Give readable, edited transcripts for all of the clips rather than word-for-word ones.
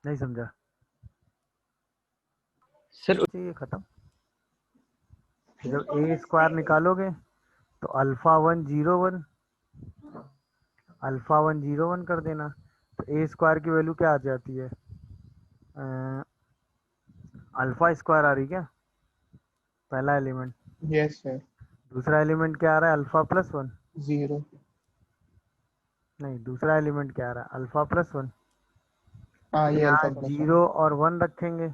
नहीं समझा सर। ये खत्म। जब ए स्क्वायर निकालोगे तो अल्फा 101 अल्फा 101 कर देना, तो ए स्क्वायर की वैल्यू क्या आ जाती है, अल्फा स्क्वायर आ रही क्या, पहला एलिमेंट। Yes sir. दूसरा एलिमेंट क्या आ रहा है, अल्फा प्लस वन। 0। नहीं, दूसरा एलिमेंट क्या आ रहा है, अल्फा प्लस वन। हाँ, तो ये यहाँ अल्फा प्लस 1। जीरो और वन रखेंगे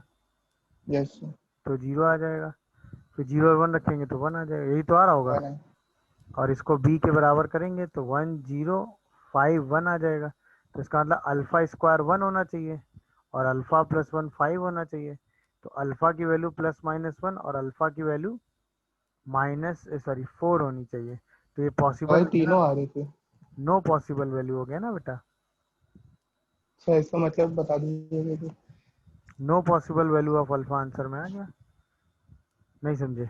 यस सर। तो जीरो आ जाएगा, फिर जीरो और वन रखेंगे तो वन आ जाएगा, यही तो आ रहा होगा। 1 है। और इसको बी के बराबर करेंगे तो 1051 आ जाएगा। तो इसका मतलब अल्फा स्क्वायर 1 होना चाहिए और अल्फा प्लस वन 5 होना चाहिए। तो अल्फा की वैल्यू +-1 और अल्फा की वैल्यू -4 होनी चाहिए। तो ये पॉसिबल भाई नहीं है ना, तीनों आ रहे थे। नो पॉसिबल वैल्यू हो गया ना बेटा। सर इसका मतलब बता दीजिए मुझे। No possible value of alpha answer में आ गया। नहीं समझे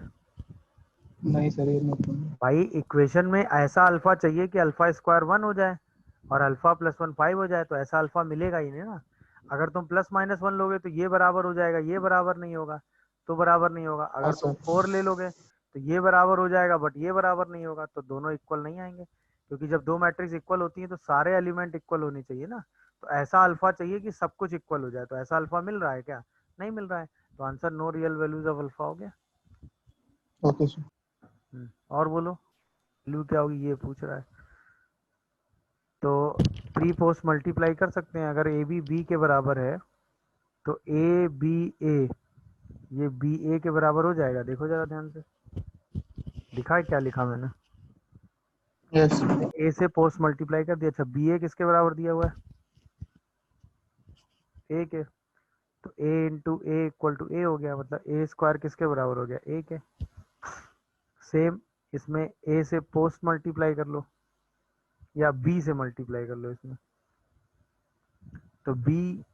नहीं सर, ये नहीं समझा। भाई, इक्वेशन में ऐसा अल्फा चाहिए कि अल्फा स्क्वायर 1 हो जाए और अल्फा प्लस वन 5 हो जाए, तो ऐसा अल्फा मिलेगा ही नहीं ना। अगर तुम +-1 लोगे तो ये बराबर हो जाएगा, ये बराबर नहीं होगा, तो बराबर नहीं होगा। हाँ अगर तुम सर। 4 ले लोगे तो ये बराबर हो जाएगा बट ये बराबर नहीं होगा, तो दोनों इक्वल नहीं आएंगे। क्योंकि जब दो मैट्रिक्स इक्वल होती हैं तो सारे एलिमेंट इक्वल होने चाहिए ना। तो ऐसा अल्फा चाहिए कि सब कुछ इक्वल हो जाए। तो ऐसा अल्फा मिल रहा है क्या, नहीं मिल रहा है। तो answer no real values of alpha हो गया। Okay sir. और बोलो वैल्यू क्या होगी, ये पूछ रहा है। तो प्री पोस्ट मल्टीप्लाई कर सकते हैं। अगर ए बी बी के बराबर है तो ए बी ए, ये बी ए के बराबर हो जाएगा। देखो जरा ध्यान से, लिखा है क्या, लिखा मैंने, यस। ए से पोस्ट मल्टीप्लाई कर दिया। अच्छा, बी ए किसके बराबर दिया हुआ है, ए के। तो A into A equal to ए हो गया, मतलब ए स्क्वायर किसके बराबर हो गया, ए के। सेम इसमें ए से पोस्ट मल्टीप्लाई कर लो या बी से मल्टीप्लाई कर लो इसमें। तो बी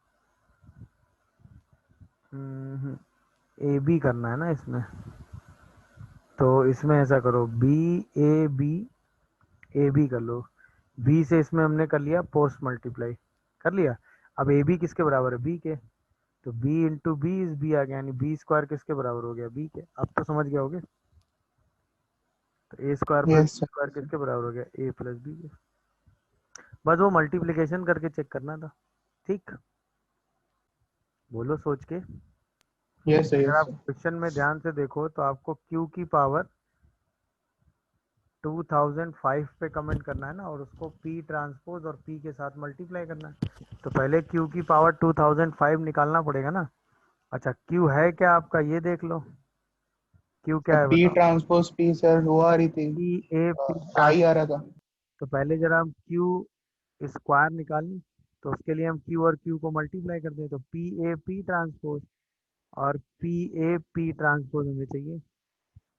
ए बी करना है ना इसमें। तो इसमें ऐसा करो, ए बी कर लो। बी से इसमें हमने कर लिया पोस्ट मल्टीप्लाई, कर लिया। अब ए बी किसके बराबर है, बी के। तो B into B is B आ गया, यानी बी स्क्वायर किसके बराबर हो गया, बी के। अब तो समझ गया होगे। तो A square plus yes B square sir. किसके बराबर हो गया, ए प्लस बी के। बस वो मल्टीप्लिकेशन करके चेक करना था। ठीक, बोलो सोच के। Yes sir. अगर यस आप सर। क्वेश्चन में ध्यान से देखो तो आपको क्यू की पावर 2005 पे कमेंट करना है ना, और उसको पी ट्रांसपोज और पी के साथ मल्टीप्लाई करना है। तो पहले क्यू की पावर 2005 निकालना पड़ेगा ना। अच्छा, क्यू है क्या आपका, ये देख लो, क्यू क्या है पी बताओ। ट्रांसपोज पी सर, वो आ रही थी। पी ए पी आई आ ट्रांसपोज। रहा था। तो पहले जरा हम क्यू स्क्वायर निकालें, तो उसके लिए हम क्यू और क्यू को मल्टीप्लाई कर दें। तो पी ए पी ट्रांसपोज और पी ए पी ट्रांसपोज हमें चाहिए।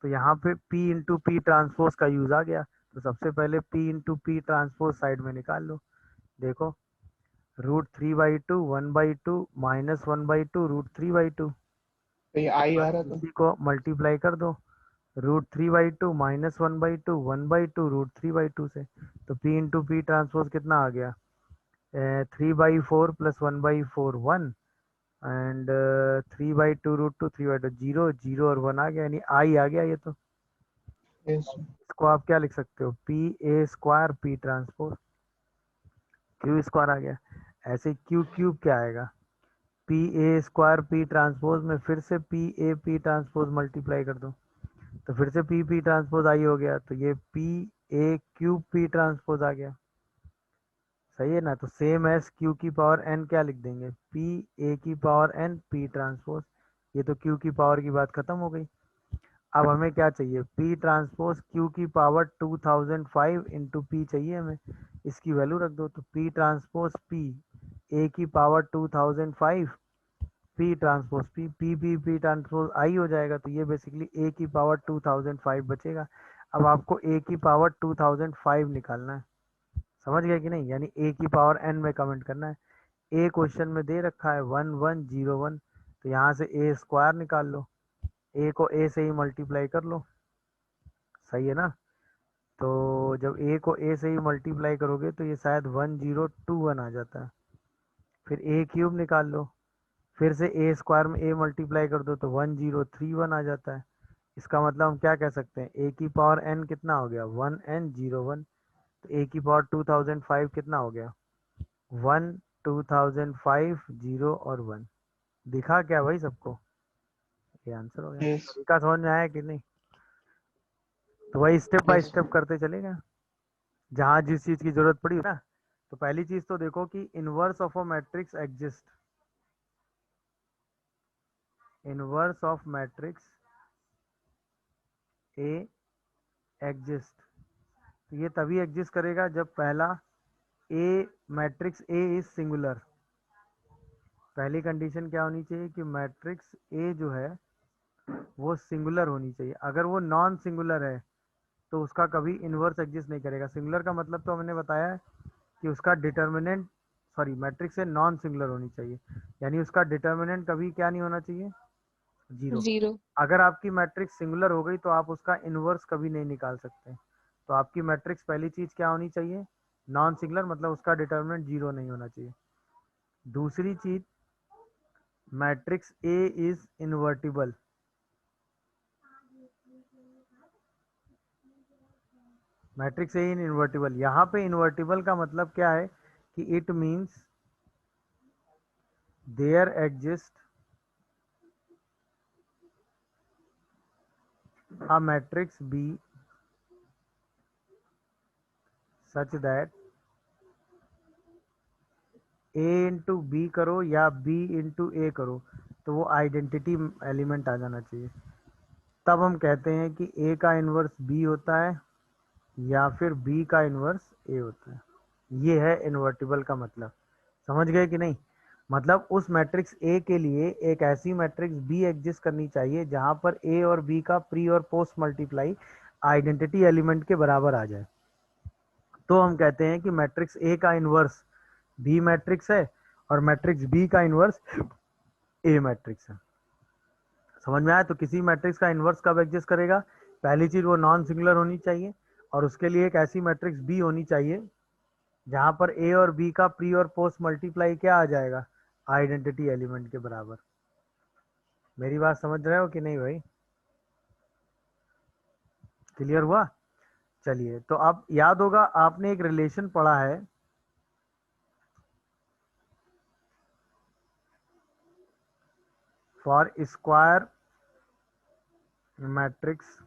तो यहाँ पे P इंटू पी ट्रांसपोज का यूज आ गया। तो सबसे पहले P into P transpose side में निकाल लो। देखो, √3/2 1/2 -1/2 √3/2। तो ये आई आ बस रहा था। इसी को मल्टीप्लाई कर दो, √3/2 -1/2 1/2 √3/2 से। तो P इंटू पी ट्रांसपोज कितना आ गया, 3/4 + 1/4 1 एंड 3/2 √2 3/2 0 0 और 1 आ गया, यानी आई आ गया ये तो। यस। इसको आप क्या लिख सकते हो, P A square P transpose, Q square आ गया। ऐसे क्यू क्यूब क्या आएगा, P A square P transpose में फिर से P A P transpose multiply कर दो, तो फिर से पी पी ट्रांसपोज आई हो गया। तो ये P A cube P transpose आ गया। सही है ना। तो सेम एस क्यू की पावर एन क्या लिख देंगे, पी ए की पावर एन पी ट्रांसपोज। ये तो क्यू की पावर की बात खत्म हो गई। अब हमें क्या चाहिए, पी ट्रांसपोज क्यू की पावर 2005 इंटू पी चाहिए हमें। इसकी वैल्यू रख दो। तो पी ट्रांसपोज पी ए की power 2005 P transpose P P P P transpose I हो जाएगा। तो ये बेसिकली ए की पावर 2005 बचेगा। अब आपको ए की पावर 2005 निकालना है। समझ गया कि नहीं, यानी ए की पावर एन में कमेंट करना है। ए क्वेश्चन में दे रखा है 1101, तो यहाँ से ए स्क्वायर निकाल लो, ए को ए से ही मल्टीप्लाई कर लो। सही है ना। तो जब ए को ए से ही मल्टीप्लाई करोगे तो ये शायद 1021 आ जाता है। फिर ए क्यूब निकाल लो, फिर से ए स्क्वायर में ए मल्टीप्लाई कर दो तो 1031 आ जाता है। इसका मतलब हम क्या कह सकते हैं, ए की पावर एन कितना हो गया 1n01। तो ए की पावर 2005 कितना हो गया 1 2005 0 और 1। दिखा क्या भाई सबको, ये आंसर हो गया। यस। तरीका समझ में आया कि नहीं? तो वही स्टेप बाय यस। स्टेप करते चलेगा, जहां जिस चीज की जरूरत पड़ी ना। तो पहली चीज तो देखो कि inverse of a matrix exist, inverse of matrix A exist. तो ये तभी एग्जिस्ट करेगा जब पहला ए मैट्रिक्स ए इज सिंगुलर। पहली कंडीशन क्या होनी चाहिए कि मैट्रिक्स ए जो है वो सिंगुलर होनी चाहिए। अगर वो नॉन सिंगुलर है तो उसका कभी इनवर्स एग्जिस्ट नहीं करेगा। सिंगुलर का मतलब तो हमने बताया है कि उसका डिटर्मिनेंट, सॉरी मैट्रिक्स से नॉन सिंगुलर होनी चाहिए, यानी उसका डिटर्मिनेंट कभी क्या नहीं होना चाहिए, जीरो। जीरो। अगर आपकी मैट्रिक्स सिंगुलर हो गई तो आप उसका इनवर्स कभी नहीं निकाल सकते। तो आपकी मैट्रिक्स पहली चीज क्या होनी चाहिए, नॉन सिंगुलर, मतलब उसका डिटर्मिनेंट जीरो नहीं होना चाहिए। दूसरी चीज, matrix A is invertible. Matrix A in invertible, यहाँ पे इनवर्टिबल का मतलब क्या है कि it means there exist a matrix B such that A into B करो या B इंटू ए करो तो वो आइडेंटिटी एलिमेंट आ जाना चाहिए। तब हम कहते हैं कि A का इन्वर्स B होता है या फिर B का इन्वर्स A होता है। ये है इन्वर्टिबल का मतलब, समझ गए कि नहीं? मतलब उस मैट्रिक्स A के लिए एक ऐसी मैट्रिक्स B एग्जिस्ट करनी चाहिए जहां पर A और B का प्री और पोस्ट मल्टीप्लाई आइडेंटिटी एलिमेंट के बराबर आ जाए। तो हम कहते हैं कि मैट्रिक्स ए का इन्वर्स बी मैट्रिक्स है और मैट्रिक्स बी का इन्वर्स ए मैट्रिक्स है। समझ में आया? तो किसी मैट्रिक्स का इन्वर्स कब एग्जिस्ट करेगा, पहली चीज वो नॉन सिंगुलर होनी चाहिए और उसके लिए एक ऐसी मैट्रिक्स बी होनी चाहिए जहां पर ए और बी का प्री और पोस्ट मल्टीप्लाई क्या आ जाएगा, आइडेंटिटी एलिमेंट के बराबर। मेरी बात समझ रहे हो कि नहीं भाई? क्लियर हुआ? चलिए, तो अब याद होगा आपने एक रिलेशन पढ़ा है, फॉर स्क्वायर मैट्रिक्स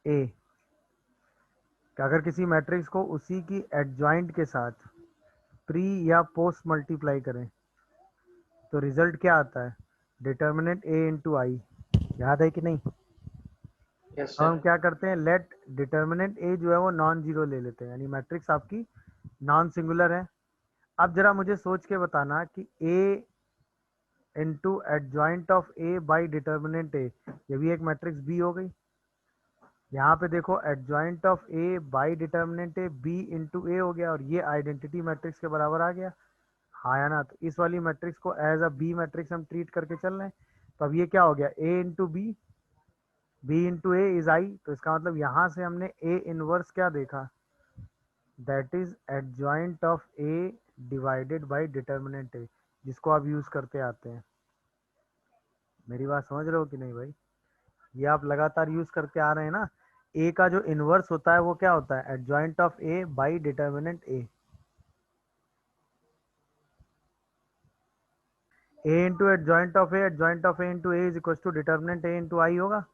ए, कि अगर किसी मैट्रिक्स को उसी की एडजॉइंट के साथ प्री या पोस्ट मल्टीप्लाई करें तो रिजल्ट क्या आता है, डिटर्मिनेंट ए इंटू आई। याद है कि नहीं? यस अब हम सर। क्या करते हैं, लेट डिटर्मिनेंट ए जो है वो नॉन जीरो ले लेते हैं, यानी मैट्रिक्स आपकी नॉन सिंगुलर है। अब जरा मुझे सोच के बताना कि A into adjoint of A by determinant A, ये भी एक मैट्रिक्स बी हो गई। यहाँ पे देखो adjoint of A by determinant A B into A हो गया और ये आइडेंटिटी मैट्रिक्स के बराबर आ गया। हाँ या ना? तो इस वाली मैट्रिक्स को एज अ बी मैट्रिक्स हम ट्रीट करके चल रहे हैं। तो अब ये क्या हो गया, A into B, B into A is I. तो इसका मतलब यहाँ से हमने ए इनवर्स क्या देखा, that is adjoint of A divided by determinant A, जिसको आप यूज करते आते हैं। मेरी बात समझ रहे हो कि नहीं भाई? ये आप लगातार यूज करके आ रहे हैं ना। ए का जो इनवर्स होता है वो क्या होता है, adjoint of A by determinant A. A into adjoint of A, adjoint of A into A is equal to determinant A into I होगा।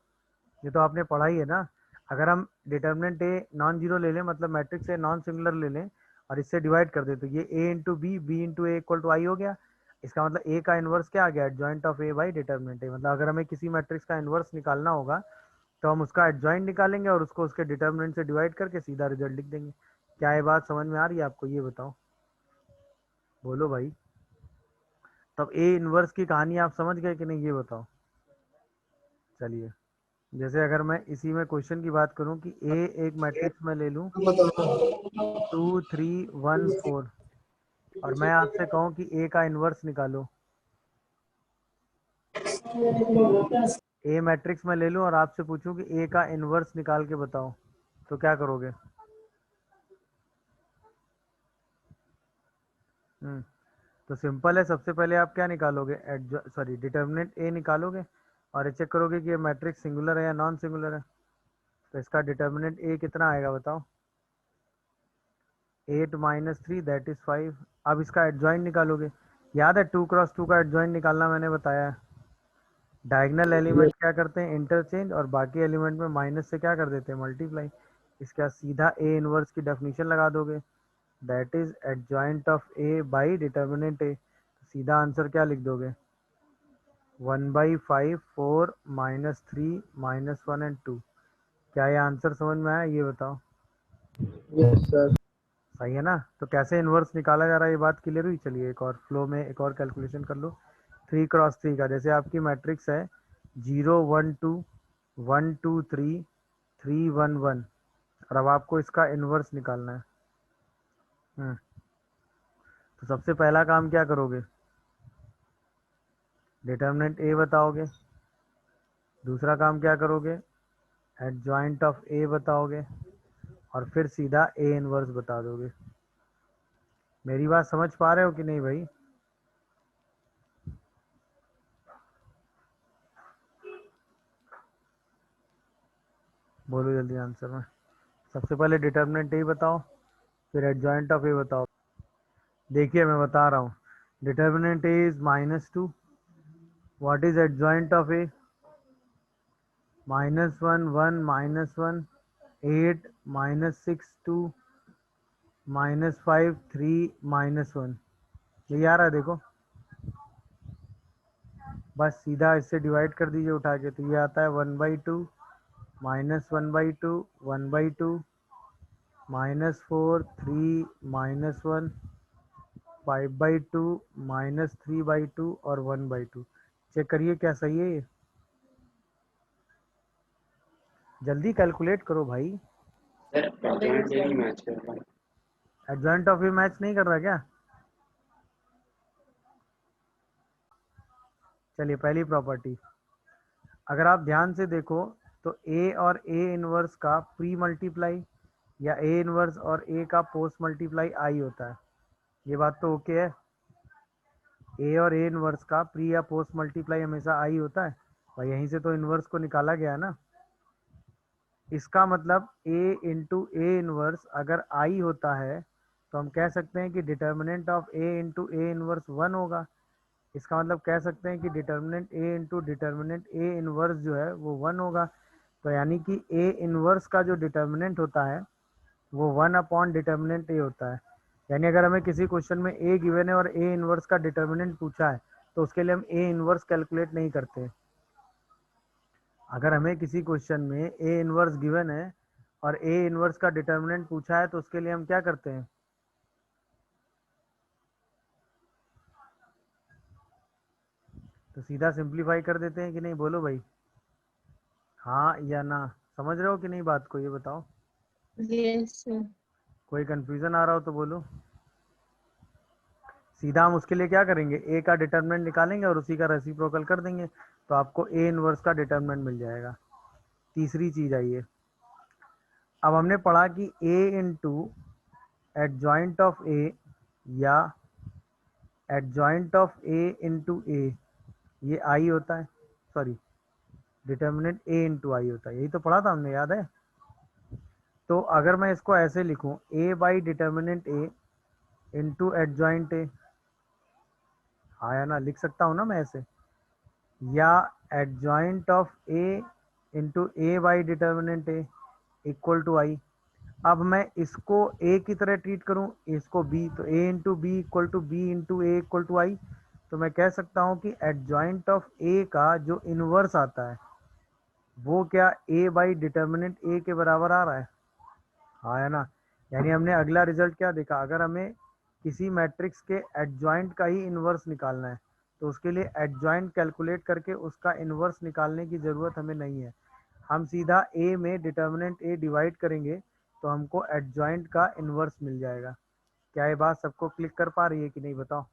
ये तो आपने पढ़ा ही है ना। अगर हम डिटर्मिनेंट ए नॉन जीरो ले लें, मतलब मैट्रिक्स ए नॉन सिंगुलर ले लें और इससे डिवाइड कर दे तो ये A into B, B into A equal to I हो गया। इसका मतलब ए का इनवर्स क्या आ गया, adjoint of A by determinant A. मतलब अगर हमें किसी मैट्रिक्स का इनवर्स निकालना होगा तो हम उसका एडजॉइंट निकालेंगे और उसको उसके डिटर्मिनेंट से डिवाइड करके सीधा रिजल्ट लिख देंगे। क्या ये बात समझ में आ रही है आपको, ये बताओ, बोलो भाई। तब ए इनवर्स की कहानी आप समझ गए कि नहीं, ये बताओ। चलिए, जैसे अगर मैं इसी में क्वेश्चन की बात करूं कि ए एक मैट्रिक्स में ले लूं बताओ। 2 3 1 4 और मैं आपसे कहूं कि ए का इनवर्स निकालो, ए मैट्रिक्स में ले लूं और आपसे पूछूं कि ए का इनवर्स निकाल के बताओ, तो क्या करोगे? तो सिंपल है, सबसे पहले आप क्या निकालोगे, डिटर्मिनेंट ए निकालोगे और चेक करोगे कि ये मैट्रिक्स सिंगुलर है या नॉन सिंगुलर है। तो इसका डिटर्मिनेंट ए कितना आएगा बताओ, 8 माइनस 3 दैट इज 5। अब इसका एडजॉइंट निकालोगे, याद है 2 क्रॉस 2 का एडजॉइंट निकालना मैंने बताया है। डायगनल एलिमेंट क्या करते हैं, इंटरचेंज, और बाकी एलिमेंट में माइनस से क्या कर देते हैं, मल्टीप्लाई। इसका सीधा ए इनवर्स की डेफिनेशन लगा दोगे, that is adjoint of A by determinant A. सीधा आंसर क्या लिख दोगे, 1/5 4 माइनस 3 माइनस 1 एंड 2। क्या ये आंसर समझ में आया, ये बताओ। Yes sir. सही है ना। तो कैसे इन्वर्स निकाला जा रहा है ये बात क्लियर हुई। चलिए एक और फ्लो में एक और कैलकुलेशन कर लो। 3 क्रॉस 3 का, जैसे आपकी मैट्रिक्स है 0 1 2 1 2 3 3 1 1, और अब आपको इसका इन्वर्स निकालना है। तो सबसे पहला काम क्या करोगे, डिटर्मिनेंट ए बताओगे। दूसरा काम क्या करोगे, एडजॉइंट ऑफ ए बताओगे, और फिर सीधा ए इनवर्स बता दोगे। मेरी बात समझ पा रहे हो कि नहीं भाई। बोलो जल्दी आंसर में। सबसे पहले डिटर्मिनेंट ए बताओ, फिर एडजॉइंट ऑफ ए बताओ। देखिए मैं बता रहा हूँ, determinant A is -2, what is adjoint of ए, -1 1 -1 8 -6 2 -5 3 -1। ये आ रहा है देखो, बस सीधा इससे डिवाइड कर दीजिए उठा के, तो ये आता है 1/2 -1/2 1/2 -4 3 -1 5/2 -3/2 और 1/2। चेक करिए क्या सही है ये, जल्दी कैलकुलेट करो भाई। सर एडजॉइंट ए नहीं मैच कर रहा। एडजॉइंट ऑफ ए मैच नहीं कर रहा क्या। चलिए पहली प्रॉपर्टी, अगर आप ध्यान से देखो तो ए और ए इनवर्स का प्री मल्टीप्लाई या ए इनवर्स और ए का पोस्ट मल्टीप्लाई आई होता है। ये बात तो ओके है, ए और ए इनवर्स का प्री या पोस्ट मल्टीप्लाई हमेशा आई होता है, और यहीं से तो इनवर्स को निकाला गया ना। इसका मतलब ए इंटू ए इनवर्स अगर आई होता है तो हम कह सकते हैं कि determinant of A into A inverse 1 होगा। इसका मतलब कह सकते हैं कि determinant A into determinant A inverse जो है वो 1 होगा। तो यानी कि ए इनवर्स का जो डिटर्मिनेंट होता है वो 1 अपॉन डिटर्मिनेंट ए होता है। यानी अगर हमें किसी क्वेश्चन में ए गिवन है और ए इनवर्स का डिटर्मिनेंट पूछा है तो उसके लिए हम ए इनवर्स कैलकुलेट नहीं करते। अगर हमें किसी क्वेश्चन में ए इनवर्स गिवन है और ए इनवर्स का डिटर्मिनेंट पूछा है तो उसके लिए हम क्या करते हैं, तो सीधा सिंप्लीफाई कर देते हैं कि नहीं, बोलो भाई हाँ या ना। समझ रहे हो कि नहीं बात को, ये बताओ। Yes sir. कोई कंफ्यूजन आ रहा हो तो बोलो। सीधा हम उसके लिए क्या करेंगे, ए का डिटर्मिनेंट निकालेंगे और उसी का रेसिप्रोकल कर देंगे, तो आपको ए इनवर्स का डिटर्मिनेंट मिल जाएगा। तीसरी चीज आइए, अब हमने पढ़ा कि ए इंटू एडजॉइंट ऑफ ए या एडजॉइंट ऑफ ए इंटू ए, ये आई होता है, सॉरी डिटर्मिनेंट ए इंटू आई होता है, यही तो पढ़ा था हमने, याद है। तो अगर मैं इसको ऐसे लिखूं, A by determinant A into adjoint A, आया ना, लिख सकता हूँ ना मैं ऐसे, या adjoint of A into A by determinant A equal to I. अब मैं इसको ए की तरह ट्रीट करूं, इसको बी, तो A into B equal to B into A equal to I. तो मैं कह सकता हूं कि एडजॉइंट ऑफ ए का जो इनवर्स आता है वो क्या ए बाई डिटर्मिनेंट ए के बराबर आ रहा है, हाँ है ना। यानी हमने अगला रिजल्ट क्या देखा, अगर हमें किसी मैट्रिक्स के एडजॉइंट का ही इनवर्स निकालना है तो उसके लिए एडजॉइंट कैलकुलेट करके उसका इनवर्स निकालने की ज़रूरत हमें नहीं है। हम सीधा ए में डिटर्मिनेंट ए डिवाइड करेंगे तो हमको एडजॉइंट का इनवर्स मिल जाएगा। क्या ये बात सबको क्लिक कर पा रही है कि नहीं, बताओ।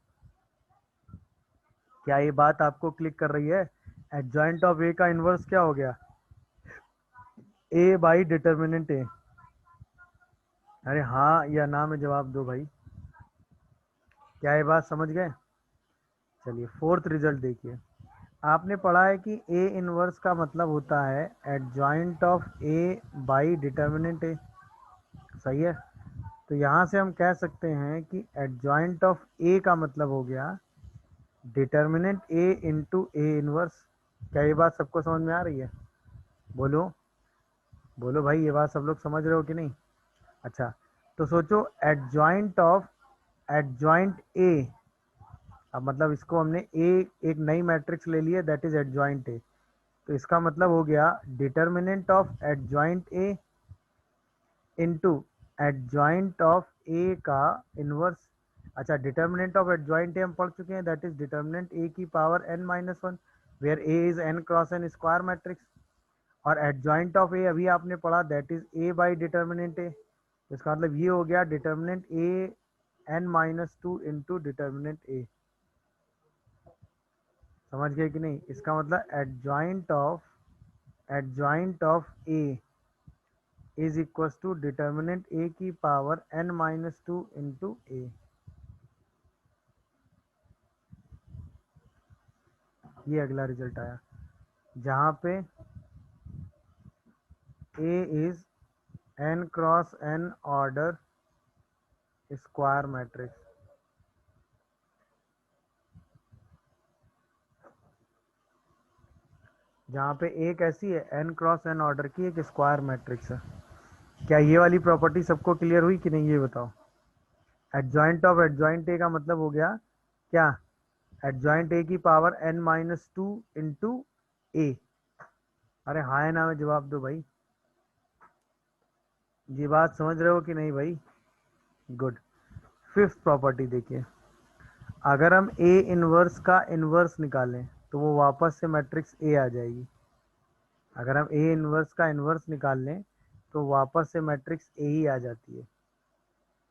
क्या ये बात आपको क्लिक कर रही है, एडजॉइंट ऑफ ए का इनवर्स क्या हो गया, ए बाई डिटर्मिनेंट ए। अरे हाँ या ना में जवाब दो भाई, क्या ये बात समझ गए। चलिए फोर्थ रिजल्ट देखिए। आपने पढ़ा है कि ए इनवर्स का मतलब होता है adjoint of A by determinant A, सही है। तो यहाँ से हम कह सकते हैं कि एडजॉइंट ऑफ ए का मतलब हो गया determinant A into A inverse. क्या ये बात सबको समझ में आ रही है? बोलो बोलो भाई, ये बात सब लोग समझ रहे हो कि नहीं? अच्छा, तो सोचो एडजॉइंट ए, अब मतलब इसको हमने ए एक नई मैट्रिक्स ले ली है दैट इज एडजॉइंट ए, तो इसका मतलब हो गया determinant of adjoint A into adjoint of A का इनवर्स। अच्छा, डिटर्मिनेंट ऑफ एडजॉइंट ए हम पढ़ चुके हैं दैट इज डिटर्मिनेंट ए की power n-1 where A is n cross n square matrix, और एडजॉइंट ऑफ ए अभी आपने पढ़ा that is A by determinant A. इसका मतलब ये हो गया determinant A n-2 into determinant A. समझ गए कि नहीं? इसका मतलब adjoint of A is equal to determinant A की पावर n-2 इंटू ए। ये अगला रिजल्ट आया जहाँ पे A is n cross n order square matrix. जहाँ पे ए कैसी है? n क्रॉस n ऑर्डर की एक स्क्वायर मैट्रिक्स है। क्या ये वाली प्रॉपर्टी सबको क्लियर हुई कि नहीं, ये बताओ। एडजॉइंट ऑफ एडजॉइंट ए का मतलब हो गया क्या? एडजॉइंट ए की पावर n-2 इंटू ए। अरे हाँ है ना में जवाब दो भाई, ये बात समझ रहे हो कि नहीं भाई? गुड। फिफ्थ प्रॉपर्टी देखिए, अगर हम ए इनवर्स का इनवर्स निकालें तो वो वापस से मैट्रिक्स ए आ जाएगी। अगर हम ए इनवर्स का इनवर्स निकाल लें तो वापस से मैट्रिक्स ए ही आ जाती है।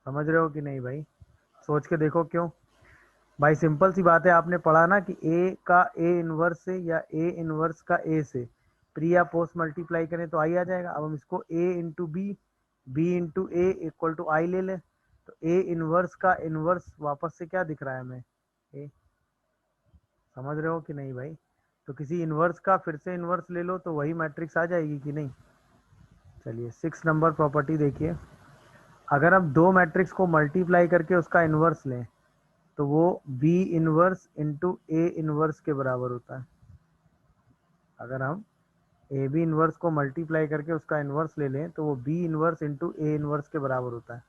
समझ रहे हो कि नहीं भाई? सोच के देखो क्यों भाई। सिंपल सी बात है, आपने पढ़ा ना कि ए का ए इनवर्स से या ए इनवर्स का ए से प्री या पोस्ट मल्टीप्लाई करें तो आई आ जाएगा। अब हम इसको A into B into A equal to I ले लें तो ए इनवर्स का इनवर्स वापस से क्या दिख रहा है हमें? ए। समझ रहे हो कि नहीं भाई? तो किसी इनवर्स का फिर से इनवर्स ले लो तो वही मैट्रिक्स आ जाएगी कि नहीं? चलिए 6 नंबर प्रॉपर्टी देखिए, अगर हम दो मैट्रिक्स को मल्टीप्लाई करके उसका इनवर्स लें तो वो B inverse into A inverse के बराबर होता है। अगर हम ए बी इनवर्स को मल्टीप्लाई करके उसका इनवर्स ले लें तो वो B inverse into A inverse के बराबर होता है।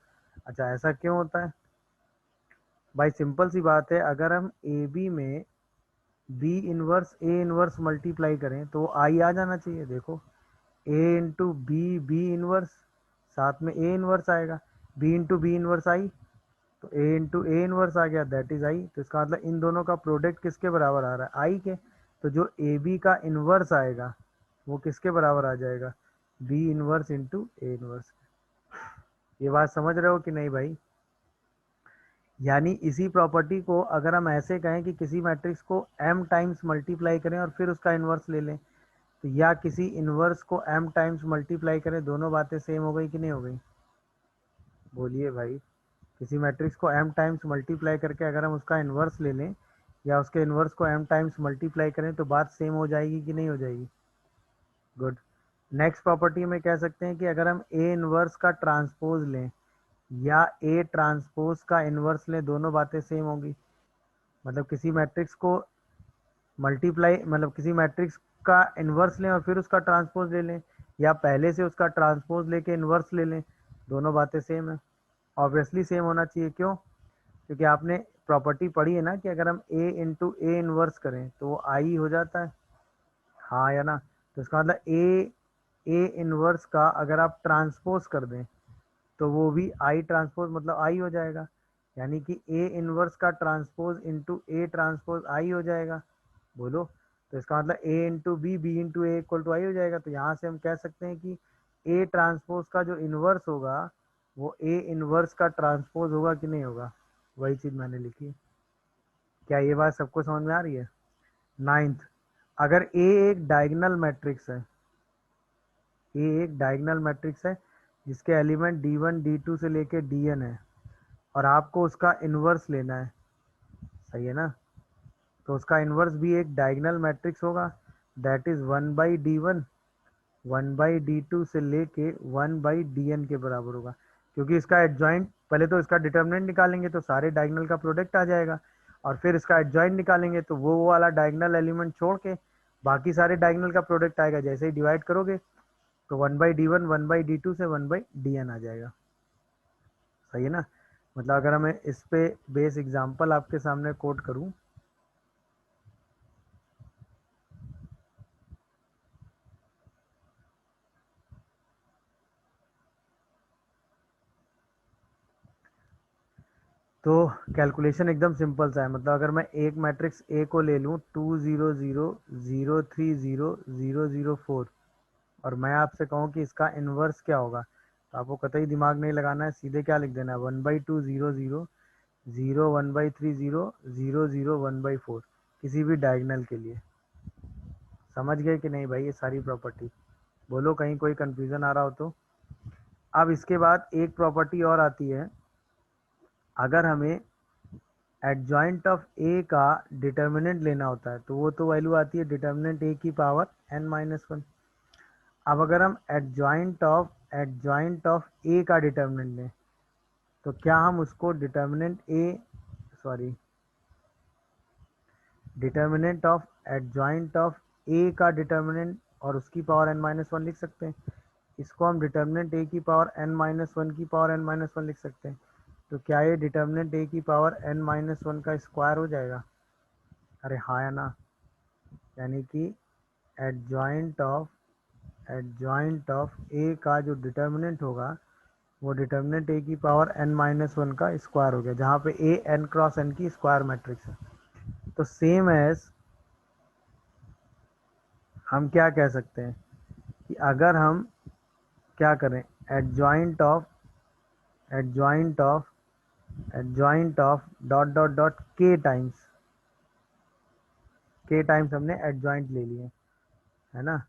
अच्छा, ऐसा क्यों होता है भाई? सिंपल सी बात है, अगर हम ए बी में B inverse A inverse multiply करें तो आई आ जाना चाहिए। देखो ए इंटू बी इनवर्स, साथ में ए इनवर्स आएगा, B into B inverse I, तो ए इंटू ए इनवर्स आ गया दैट इज आई। तो इसका मतलब इन दोनों का प्रोडक्ट किसके बराबर आ रहा है? आई के। तो जो ए बी का इनवर्स आएगा वो किसके बराबर आ जाएगा? B inverse into A inverse. ये बात समझ रहे हो कि नहीं भाई? यानी इसी प्रॉपर्टी को अगर हम ऐसे कहें कि किसी मैट्रिक्स को m टाइम्स मल्टीप्लाई करें और फिर उसका इन्वर्स ले लें, तो या किसी इन्वर्स को m टाइम्स मल्टीप्लाई करें, दोनों बातें सेम हो गई कि नहीं हो गई? बोलिए भाई, किसी मैट्रिक्स को m टाइम्स मल्टीप्लाई करके अगर हम उसका इन्वर्स ले लें या उसके इन्वर्स को m टाइम्स मल्टीप्लाई करें तो बात सेम हो जाएगी कि नहीं हो जाएगी? गुड। नेक्स्ट प्रॉपर्टी में कह सकते हैं कि अगर हम ए इन्वर्स का ट्रांसपोज लें या ए ट्रांसपोज का इन्वर्स लें, दोनों बातें सेम होंगी। मतलब किसी मैट्रिक्स को मल्टीप्लाई, मतलब किसी मैट्रिक्स का इन्वर्स लें और फिर उसका ट्रांसपोज ले लें, या पहले से उसका ट्रांसपोज लेके इन्वर्स ले लें, दोनों बातें सेम है। ऑब्वियसली सेम होना चाहिए, क्यों? क्योंकि आपने प्रॉपर्टी पढ़ी है ना कि अगर हम ए इंटू ए इन्वर्स करें तो वो आई हो जाता है, हाँ या ना? तो इसका मतलब ए इन्वर्स का अगर आप ट्रांसपोज कर दें तो वो भी आई ट्रांसपोज मतलब आई हो जाएगा। यानी कि ए इनवर्स का transpose into A transpose I हो जाएगा। बोलो, तो इसका मतलब A into B into A equal to I हो जाएगा। तो यहाँ से हम कह सकते हैं कि ए ट्रांसपोज का जो इनवर्स होगा वो ए इनवर्स का ट्रांसपोज होगा कि नहीं होगा? वही चीज़ मैंने लिखी। क्या ये बात सबको समझ में आ रही है? नाइन्थ, अगर ए एक डायगोनल मैट्रिक्स है, ए एक डायगोनल मैट्रिक्स है जिसके एलिमेंट d1 d2 से लेके dn है और आपको उसका इन्वर्स लेना है, सही है ना? तो उसका इन्वर्स भी एक डायगोनल मैट्रिक्स होगा, दैट इज 1/d1 1/d2 से लेके 1/dn के बराबर होगा, क्योंकि इसका एडजॉइंट, पहले तो इसका डिटर्मिनेंट निकालेंगे तो सारे डायगोनल का प्रोडक्ट आ जाएगा, और फिर इसका एडजॉइंट निकालेंगे तो वो वाला डायगोनल एलिमेंट छोड़ के बाकी सारे डायगोनल का प्रोडक्ट आएगा। जैसे ही डिवाइड करोगे तो 1/d1 1/d2 से 1/dn आ जाएगा। सही है ना? मतलब अगर मैं इस पे बेस एग्जांपल आपके सामने कोट करूं, तो कैलकुलेशन एकदम सिंपल सा है। मतलब अगर मैं एक मैट्रिक्स ए को ले लूँ 2 0 0 0 3 0 0 0 4, और मैं आपसे कहूँ कि इसका इन्वर्स क्या होगा, तो आपको कतई दिमाग नहीं लगाना है, सीधे क्या लिख देना है, 1/2 0 0 0 1/3 0 0 0 1/4, किसी भी डायगोनल के लिए। समझ गए कि नहीं भाई ये सारी प्रॉपर्टी? बोलो कहीं कोई कंफ्यूजन आ रहा हो तो। अब इसके बाद एक प्रॉपर्टी और आती है, अगर हमें एडजॉइंट ऑफ ए का डिटर्मिनेंट लेना होता है तो वो तो वैल्यू आती है डिटर्मिनेंट ए की पावर n-1। अब अगर हम एडजॉइंट ऑफ ए का डिटर्मिनेंट लें तो क्या हम उसको determinant of adjoint of A का डिटर्मिनेंट और उसकी पावर n-1 लिख सकते हैं। इसको हम डिटर्मिनेंट ए की पावर n-1 की पावर n-1 लिख सकते हैं। तो क्या ये डिटर्मिनेंट ए की पावर n-1 का स्क्वायर हो जाएगा? अरे हाँ या ना? यानी कि एडजॉइंट ऑफ ए का जो डिटर्मिनेंट होगा वो डिटर्मिनेंट ए की पावर n-1 का स्क्वायर हो गया, जहाँ पे ए n क्रॉस n की स्क्वायर मैट्रिक्स है। तो सेम एज हम क्या कह सकते हैं कि अगर हम क्या करें, adjoint of dot dot dot के टाइम्स हमने एडजॉइंट ले लिए, है ना,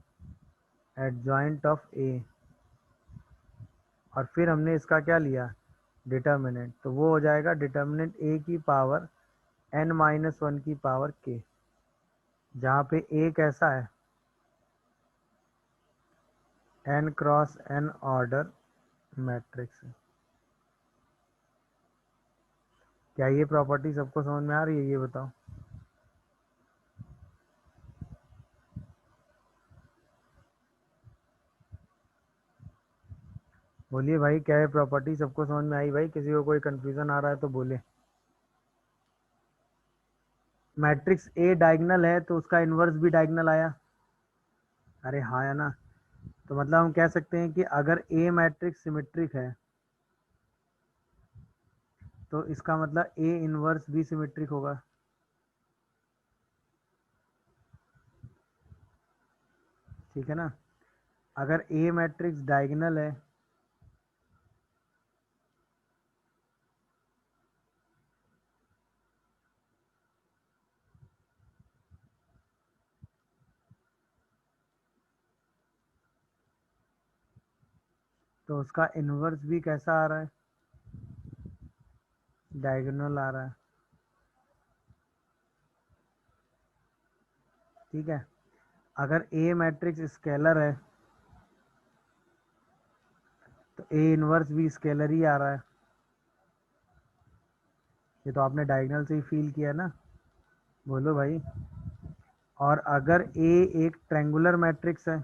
एडजॉइंट ऑफ ए, और फिर हमने इसका क्या लिया, डिटर्मिनेंट, तो वो हो जाएगा डिटर्मिनेंट ए की पावर n-1 की पावर k, जहाँ पे ए कैसा है, n cross n order matrix है। क्या ये प्रॉपर्टी सबको समझ में आ रही है, ये बताओ? बोलिए भाई, क्या ये प्रॉपर्टी सबको समझ में आई? भाई किसी को कोई कंफ्यूजन आ रहा है तो बोले। मैट्रिक्स ए डायगोनल है तो उसका इन्वर्स भी डायगोनल आया। अरे हाँ या ना? तो मतलब हम कह सकते हैं कि अगर ए मैट्रिक्स सिमेट्रिक है तो इसका मतलब ए इन्वर्स भी सिमेट्रिक होगा। ठीक है ना? अगर ए मैट्रिक्स डायगोनल है तो उसका इन्वर्स भी कैसा आ रहा है, डायगोनल आ रहा है। ठीक है? अगर ए मैट्रिक्स स्केलर है तो ए इन्वर्स भी स्केलर ही आ रहा है। ये तो आपने डायगोनल से ही फील किया ना? बोलो भाई। और अगर ए एक ट्रायंगुलर मैट्रिक्स है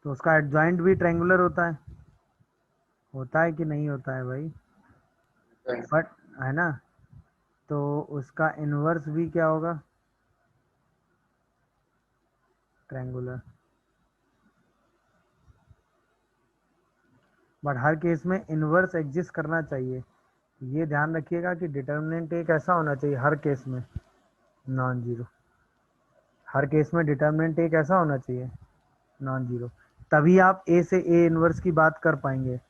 तो उसका एडजॉइंट भी ट्रायंगुलर होता है कि नहीं होता है भाई? बट है ना, तो उसका इन्वर्स भी क्या होगा, ट्रायंगुलर। बट हर केस में इन्वर्स एग्जिस्ट करना चाहिए। ये ध्यान रखिएगा कि डिटर्मिनेंट एक ऐसा होना चाहिए हर केस में, नॉन जीरो। हर केस में डिटर्मिनेंट एक ऐसा होना चाहिए, नॉन जीरो। तभी आप ए से ए इन्वर्स की बात कर पाएंगे,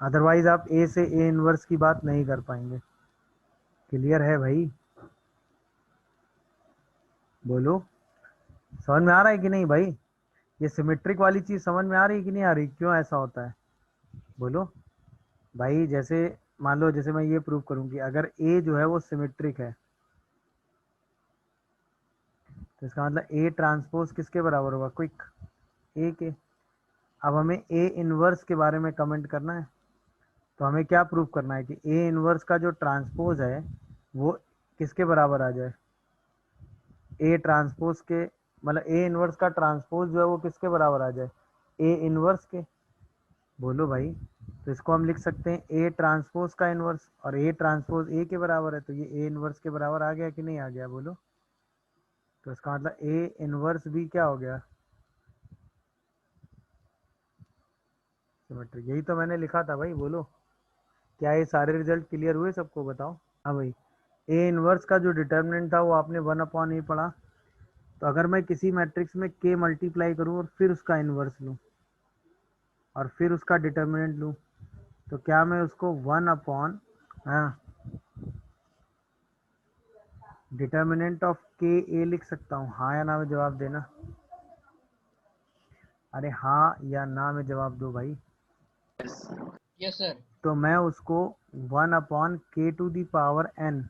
अदरवाइज आप ए से ए इन्वर्स की बात नहीं कर पाएंगे। क्लियर है भाई? बोलो, समझ में आ रहा है कि नहीं भाई? ये सिमेट्रिक वाली चीज समझ में आ रही है कि नहीं आ रही, क्यों ऐसा होता है? बोलो भाई। जैसे मान लो जैसे मैं ये प्रूव करूं कि अगर ए जो है वो सिमेट्रिक है, तो इसका मतलब ए ट्रांसपोज किसके बराबर होगा, क्विक ए के। अब हमें ए इनवर्स के बारे में कमेंट करना है, तो हमें क्या प्रूव करना है कि ए इनवर्स का जो ट्रांसपोज है वो किसके बराबर आ जाए, ए ट्रांसपोज के, मतलब ए इनवर्स का ट्रांसपोज जो है वो किसके बराबर आ जाए, ए इनवर्स के। बोलो भाई, तो इसको हम लिख सकते हैं ए ट्रांसपोज का इनवर्स, और ए ट्रांसपोज ए के बराबर है, तो ये ए इनवर्स के बराबर आ गया कि नहीं आ गया, बोलो। तो इसका मतलब ए इनवर्स भी क्या हो गया, सिमेट्रिक। यही तो मैंने लिखा था भाई, बोलो। क्या ये सारे रिजल्ट क्लियर हुए सबको, बताओ। हाँ भाई, ए इनवर्स का जो डिटर्मिनेंट था वो आपने 1/a पढ़ा। तो अगर मैं किसी मैट्रिक्स में k मल्टीप्लाई करूँ और फिर उसका इनवर्स लूँ और फिर उसका डिटर्मिनेंट लूँ, तो क्या मैं उसको 1/, हाँ, डिटर्मिनेंट ऑफ के ए लिख सकता हूँ, हाँ या ना में जवाब देना। अरे हाँ या ना में जवाब दो भाई। Yes sir. तो मैं उसको 1/k⁴n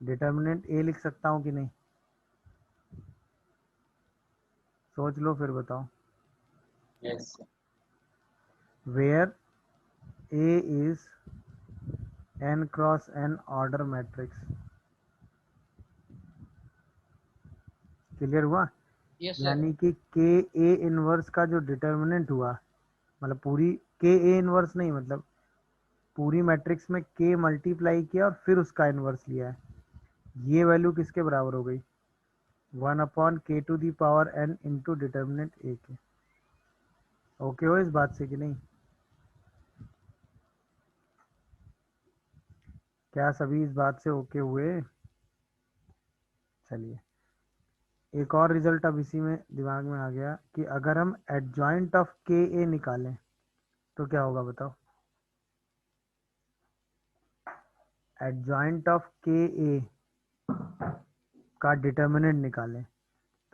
डिटर्मिनेंट ए लिख सकता हूँ कि नहीं, सोच लो फिर बताओ। Yes where A is n cross n order matrix. Clear हुआ? Yes sir. यानी कि के ए इनवर्स का जो डिटर्मिनेंट हुआ, मतलब पूरी के ए इनवर्स नहीं, मतलब पूरी मैट्रिक्स में के मल्टीप्लाई किया और फिर उसका इनवर्स लिया है, ये वैल्यू किसके बराबर हो गई, 1/k⁴n इंटू डिटर्मिनेंट ए के। ओके हो इस बात से कि नहीं? क्या सभी इस बात से ओके हुए? चलिए, एक और रिजल्ट अब इसी में दिमाग में आ गया कि अगर हम एडजॉइंट ऑफ के ए निकालें तो क्या होगा, बताओ। एडजॉइंट ऑफ के ए का डिटर्मिनेंट निकालें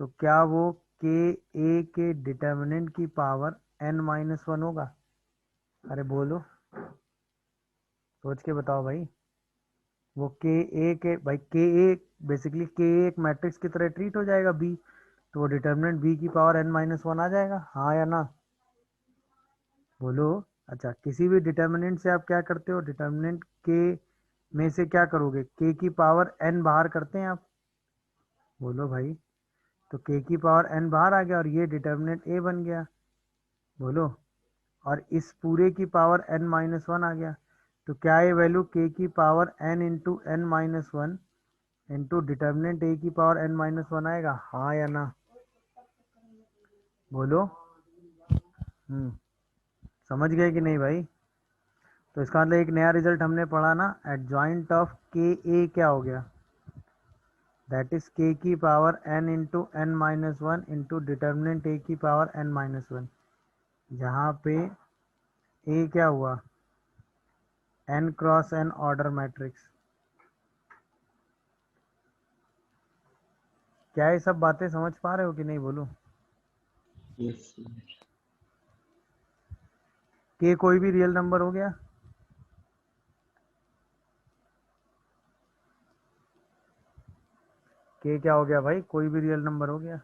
तो क्या वो के ए के डिटर्मिनेंट की पावर n-1 होगा? अरे बोलो, सोच के बताओ भाई। वो के ए के, भाई के ए बेसिकली के ए एक मैट्रिक्स की तरह ट्रीट हो जाएगा बी, तो वो डिटर्मिनेंट बी की पावर n-1 आ जाएगा, हाँ या ना, बोलो। अच्छा, किसी भी डिटर्मिनेंट से आप क्या करते हो, डिटर्मिनेंट के में से क्या करोगे, के की पावर n बाहर करते हैं आप, बोलो भाई। तो के की पावर n बाहर आ गया और ये डिटर्मिनेंट ए बन गया, बोलो। और इस पूरे की पावर n-1 आ गया, तो क्या ये वैल्यू k की power n into n-1 into determinant a की पावर n-1 आएगा, हाँ या ना, बोलो। समझ गए कि नहीं भाई? तो इसका मतलब एक नया रिजल्ट हमने पढ़ा ना, एडजॉइंट ऑफ के ए क्या हो गया, दैट इज k की power n into n-1 into determinant a की पावर n-1, जहाँ पे a क्या हुआ, n cross n order matrix. क्या ये सब बातें समझ पा रहे हो कि नहीं, बोलो। यस के कोई भी रियल नंबर हो गया, के क्या हो गया भाई, कोई भी रियल नंबर हो गया।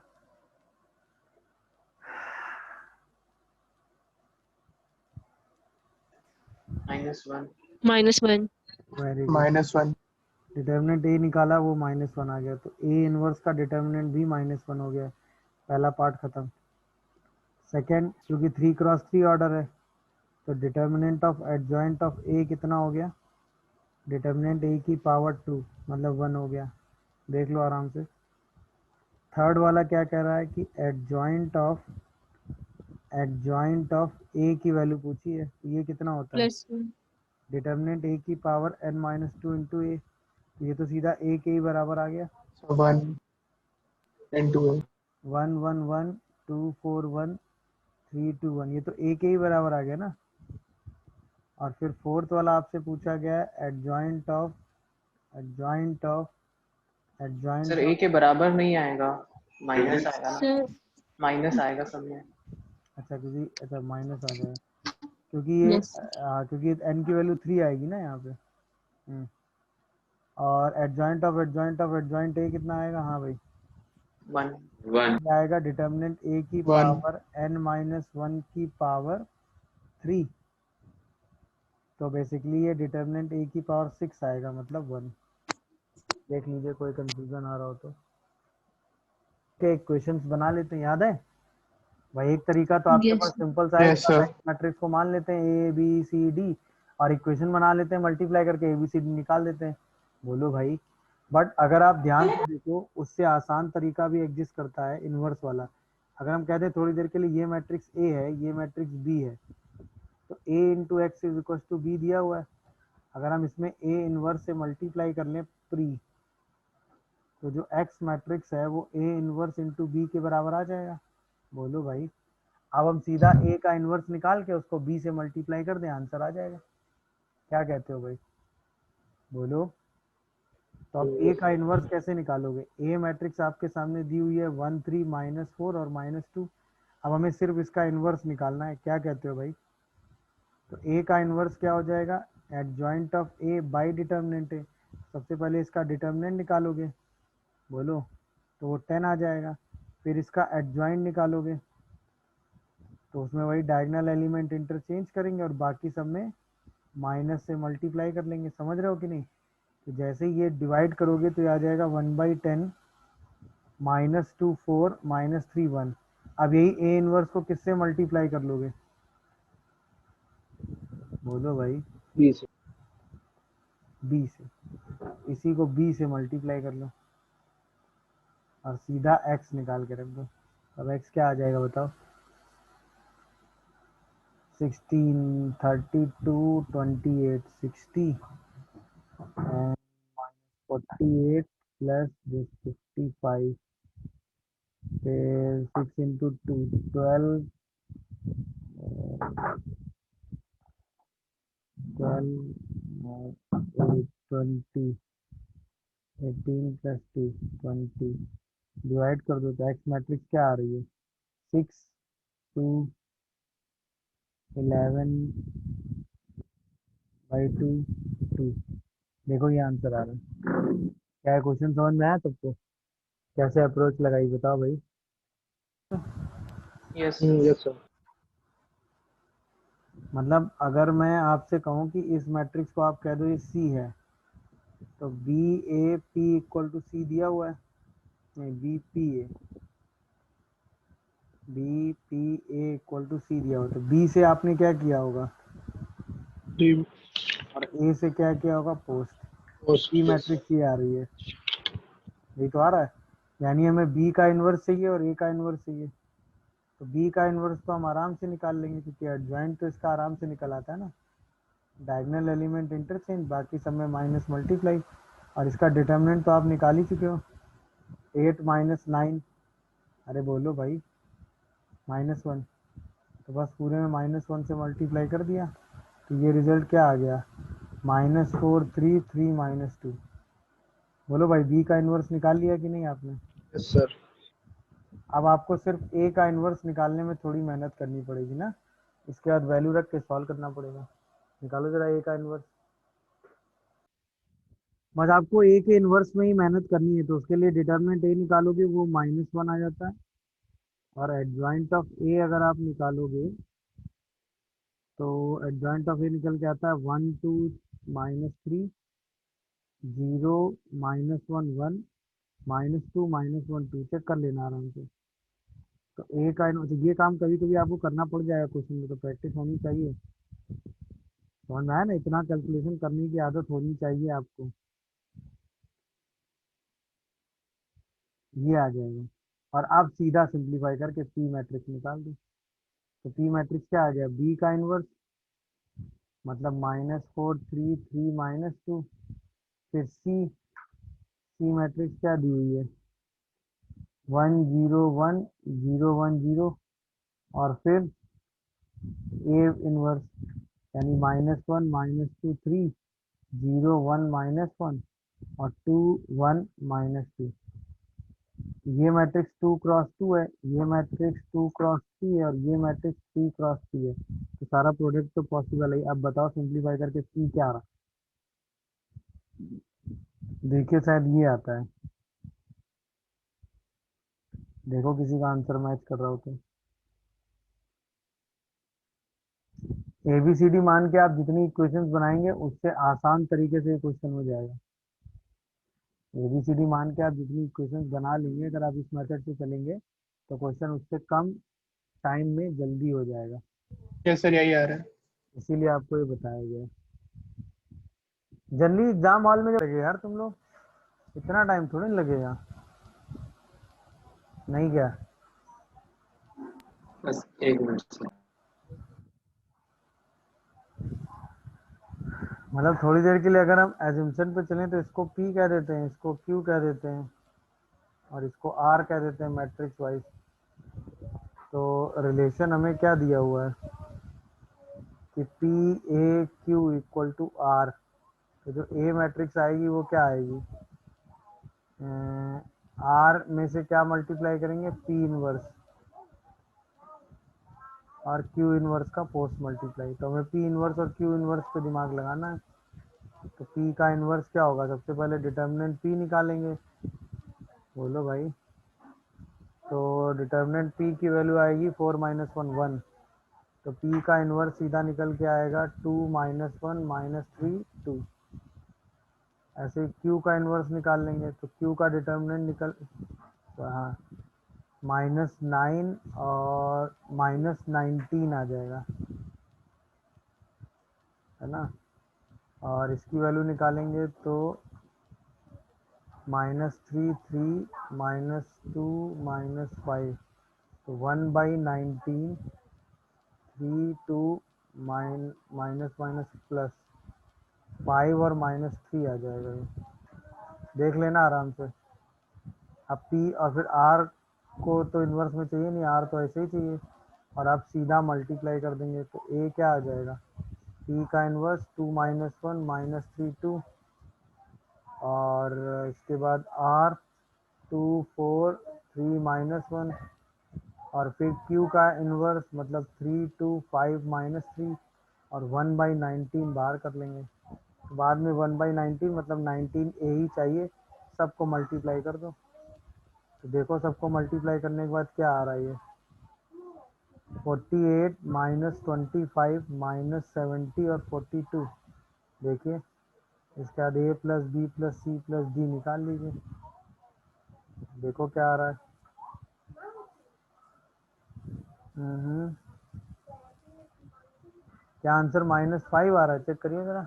-1। -1। Very good. -1। डिटर्मिनेंट ए निकाला, वो -1 आ गया, तो ए इनवर्स का डिटर्मिनेंट भी -1 हो गया, पहला पार्ट खत्म। सेकंड, क्योंकि 3 क्रॉस 3 ऑर्डर है, तो डिटर्मिनेंट ऑफ एडजॉइंट ऑफ ए कितना हो गया, डिटर्मिनेंट ए की पावर 2 मतलब 1 हो गया, देख लो आराम से। थर्ड वाला क्या कह रहा है कि एडजॉइंट ऑफ ए की वैल्यू पूछी है, तो ये कितना होता है, +1। डिटर्मिनेंट ए की पावर n-2 इंटू ए, ये तो सीधा ए के ही बराबर आ गया, So 1 into 8. 1 1 1 2 4 1 3 2 1, ये तो ए के ही बराबर आ गया ना। और फिर फोर्थ वाला आपसे पूछा गया है adjoint of sir adjoint A of के बराबर नहीं आएगा, माइनस आएगा ना, सर माइनस आएगा सब में। अच्छा, किसी अच्छा माइनस आ जाए, क्योंकि ये Yes. क्योंकि n की वैल्यू 3 आएगी ना यहाँ पे। और एडजॉइंट ऑफ एडजॉइंट ए कितना आएगा? हाँ भाई, 1. क्या आएगा? डिटर्मिनेंट ए की 1 पावर n-1 की पावर 3। तो बेसिकली ये डिटर्मिनेंट ए की पावर 6 आएगा, मतलब 1। देख लीजिए कोई कंफ्यूजन आ रहा हो तो। के क्वेश्चंस बना लेते हैं, याद है भाई? एक तरीका तो आपके पास Yes. सिंपल सा है, यस सर मैट्रिक्स को मान लेते हैं ए बी सी डी और इक्वेशन बना लेते हैं, मल्टीप्लाई करके ए बी सी डी निकाल देते हैं। बोलो भाई। बट अगर आप ध्यान से देखो, उससे आसान तरीका भी एग्जिस्ट करता है, इनवर्स वाला। अगर हम कहते हैं थोड़ी देर के लिए ये मैट्रिक्स ए है, ये मैट्रिक्स बी है, तो A into X is equal to B दिया हुआ है। अगर हम इसमें ए इनवर्स से मल्टीप्लाई कर लें प्री, तो जो एक्स मैट्रिक्स है वो ए इनवर्स इंटू बी के बराबर आ जाएगा। बोलो भाई। अब हम सीधा ए का इनवर्स निकाल के उसको बी से मल्टीप्लाई कर दें, आंसर आ जाएगा। क्या कहते हो भाई? बोलो। तो अब ए का इनवर्स कैसे निकालोगे? ए मैट्रिक्स आपके सामने दी हुई है 1 3 -4 और -2। अब हमें सिर्फ इसका इनवर्स निकालना है। क्या कहते हो भाई? तो ए का इनवर्स क्या हो जाएगा? Adjoint of A by determinant है। सबसे पहले इसका डिटर्मिनेंट निकालोगे, बोलो, तो वो 10 आ जाएगा। फिर इसका एडजॉइंट निकालोगे, तो उसमें वही डायगोनल एलिमेंट इंटरचेंज करेंगे और बाकी सब में माइनस से मल्टीप्लाई कर लेंगे। समझ रहे हो कि नहीं? तो जैसे ही ये डिवाइड करोगे तो ये आ जाएगा 1/10 -2 4 -3 1। अब यही ए इनवर्स को किससे मल्टीप्लाई कर लोगे? बोलो भाई। बी से बी से। इसी को बी से मल्टीप्लाई कर लो और सीधा एक्स निकाल के रख दो। अब एक्स क्या आ जाएगा बताओ? 16 32 28 60 and -48 plus this 55, फिर 6 into 2 12 8 20 18 plus 2 20। डिवाइड कर दो तो एक्स मैट्रिक्स क्या आ रही है? 6 2 11 बाई 2 2। देखो ये आंसर आ रहा है। क्या क्वेश्चन समझ में आया सबको? कैसे अप्रोच लगाई बताओ भाई? Yes. यस सर मतलब अगर मैं आपसे कहूँ कि इस मैट्रिक्स को आप कह दो ये सी है, तो B A P equal to C दिया हुआ है। नहीं, B P A, B P A equal to C दिया हुआ। तो बी से आपने क्या किया होगा डी और ए से क्या किया होगा? पोस्ट। पोस्ट सी मैट्रिक्स ये आ रही है, यही तो आ रहा है। यानी हमें बी का इन्वर्स चाहिए और ए का इन्वर्स चाहिए। तो बी का इन्वर्स तो हम आराम से निकाल लेंगे, क्योंकि एडजॉइंट तो इसका आराम से निकल आता है ना। डायगोनल एलिमेंट इंटरचेंज, बाकी सब में माइनस मल्टीप्लाई। और इसका डिटर्मिनेंट तो आप निकाल ही चुके हो, 8 -9। अरे बोलो भाई, -1। तो बस पूरे में -1 से मल्टीप्लाई कर दिया, तो ये रिजल्ट क्या आ गया? -4 3 3 -2। बोलो भाई, बी का इन्वर्स निकाल लिया कि नहीं आपने? यस सर अब आपको सिर्फ ए का इन्वर्स निकालने में थोड़ी मेहनत करनी पड़ेगी ना, इसके बाद वैल्यू रख के सॉल्व करना पड़ेगा। निकालो जरा ए का इन्वर्स। बस आपको ए के इन्वर्स में ही मेहनत करनी है, तो उसके लिए डिटर्मिनेंट ए निकालोगे वो -1 आ जाता है। और एडजॉइंट ऑफ ए अगर आप निकालोगे तो एडजॉइंट ऑफ ए निकल के आता है 1 2 -3 0 -1 1 -2 -1 2। चेक कर लेना आराम से। तो ए का तो ये काम कभी कभी आपको करना पड़ जाएगा क्वेश्चन में, तो प्रैक्टिस होनी चाहिए। समझ में आया ना? इतना कैलकुलेशन करने की आदत होनी चाहिए आपको। ये आ जाएगा। और आप सीधा सिंप्लीफाई करके पी मैट्रिक्स निकाल दो। तो पी मैट्रिक्स क्या आ गया? बी का इनवर्स, मतलब -4 3 3 -2। फिर सी मैट्रिक्स क्या दी हुई है? 1 0 1 0 1 0। और फिर ए इनवर्स, यानी -1 -2 3 0 1 -1 और 2 1 -2। ये मैट्रिक्स 2 क्रॉस 2 है, ये मैट्रिक्स 2 क्रॉस 3 है और ये मैट्रिक्स 3 क्रॉस 3 है, तो सारा प्रोडक्ट तो पॉसिबल है। अब बताओ सिंप्लीफाई करके पी क्या आ रहा। देखिए शायद ये आता है, देखो किसी का आंसर मैच कर रहा हो तो। एबीसीडी मान के आप जितनी इक्वेशंस बनाएंगे उससे आसान तरीके से क्वेश्चन हो जाएगा। एबीसीडी मान के आप जितनी इक्वेशंस बना लेंगे, अगर आप इस मेथड से चलेंगे तो क्वेश्चन उससे कम टाइम में जल्दी हो जाएगा। यस सर, यही आ रहा है। इसीलिए आपको ये बताया गया है। जल्दी एग्जाम हॉल में लगे यार तुम लोग, इतना टाइम थोड़ी ना लगेगा। नहीं क्या, बस 1 मिनट से। मतलब थोड़ी देर के लिए अगर हम एजम्पशन पे चलें तो इसको पी कह देते हैं, इसको क्यू कह देते हैं और इसको आर कह देते हैं मैट्रिक्स वाइज। तो रिलेशन हमें क्या दिया हुआ है कि P A Q equal to R. तो जो ए मैट्रिक्स आएगी वो क्या आएगी, आर में से क्या मल्टीप्लाई करेंगे, पी इनवर्स, और क्यू इनवर्स का पोस्ट मल्टीप्लाई। तो हमें पी इनवर्स और क्यू इनवर्स पे दिमाग लगाना है। तो पी का इनवर्स क्या होगा, सबसे पहले डिटर्मिनेंट पी निकालेंगे। बोलो भाई। तो डिटर्मिनेंट पी की वैल्यू आएगी 4 - 1 1। तो पी का इनवर्स सीधा निकल के आएगा 2 - 1 - 3 2। ऐसे क्यू का इनवर्स निकाल लेंगे तो क्यू का डिटर्मिनेंट निकल, तो हाँ -9 और -19 आ जाएगा, है ना। और इसकी वैल्यू निकालेंगे तो -3 3 -2 -5। तो 1/19 3 2 माइनस माइनस प्लस 5 और -3 आ जाएगा ये, देख लेना आराम से। अब पी और फिर आर को तो इन्वर्स में चाहिए नहीं, आर तो ऐसे ही चाहिए, और आप सीधा मल्टीप्लाई कर देंगे तो ए क्या आ जाएगा, पी का इन्वर्स 2 - 1 -3 2, और इसके बाद आर 2 4 3 -1, और फिर Q का इन्वर्स मतलब 3 2 5 -3, और 1/19 बाहर कर लेंगे। तो बाद में 1/19 मतलब 19 ए ही चाहिए, सबको मल्टीप्लाई कर दो। तो देखो सबको मल्टीप्लाई करने के बाद क्या आ रहा है ये, 48 -25 -70 और 42। देखिए इसके बाद A plus B plus C plus D निकाल लीजिए, देखो क्या आ रहा है। हम्म, क्या आंसर -5 आ रहा है, चेक करिए जरा।